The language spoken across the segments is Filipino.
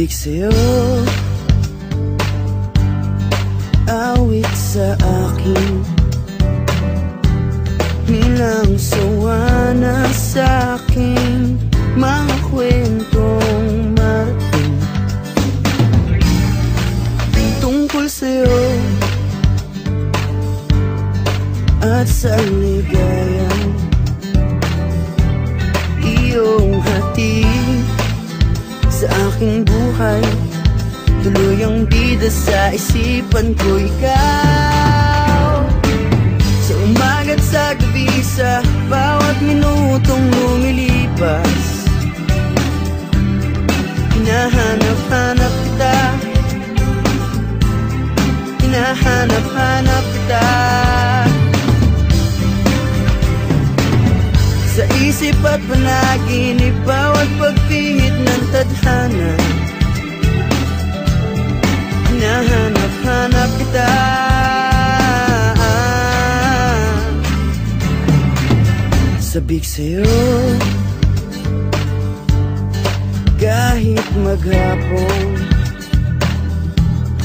Sabik sa'yo, awit sa akin, nilang sawa na sa'king mga kwentong marating tungkol sa'yo at sa ligayang iyong hatid sa aking buhay. Tuluyang bida sa isipan ko ikaw, sa umaga't sa gabi, sa bawat minutong lumilipas. Hinahanap-hanap kita, hinahanap-hanap kita, sa isip at panaginip, bawat pagpihit ng tadhana. Hinahanap-hanap kita, sabik sa'yo, kahit maghapon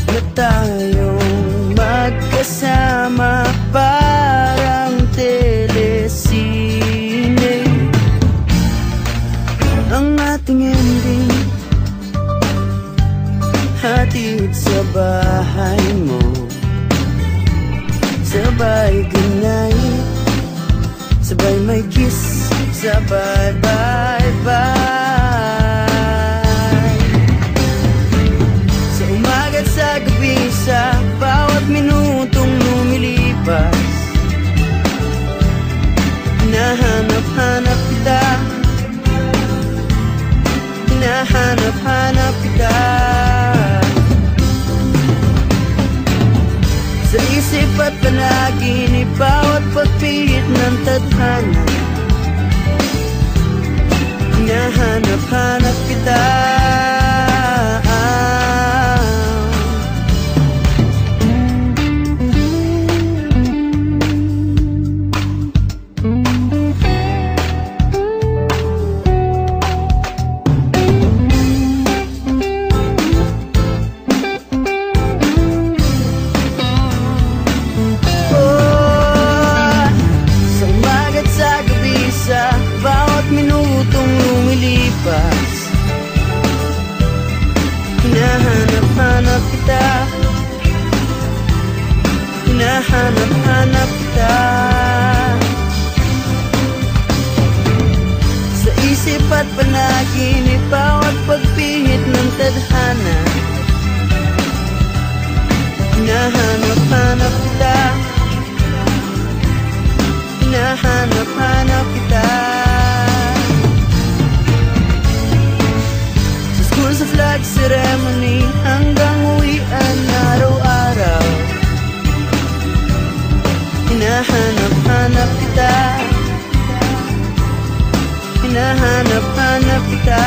na tayong magkasama, parang telesine ang ating ending. Hatid sa bahay mo, sabay ginay, sabay may kiss, sabay bye-bye. Sa umaga't sa gabi, sa bawat minutong lumilipas, hinahanap-hanap kita, hinahanap-hanap kita, sa isip at panaginip, bawat pagpihit ng tadhana. Hinahanap-hanap kita, hinahanap-hanap kita, hinahanap-hanap kita, sa isip at panaginip, bawat pagpihit ng tadhana. Hinahanap-hanap kita, hinahanap-hanap kita, sa flag ceremony hanggang uwian araw-araw. Hinahanap-hanap kita, hinahanap-hanap kita,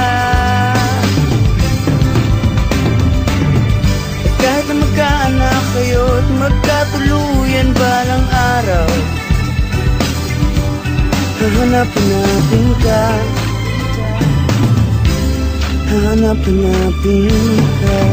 at kahit na magkaanak kayo at magkatuluyan balang araw, hahanap-hanapin ka, hahanap-hanapin ka.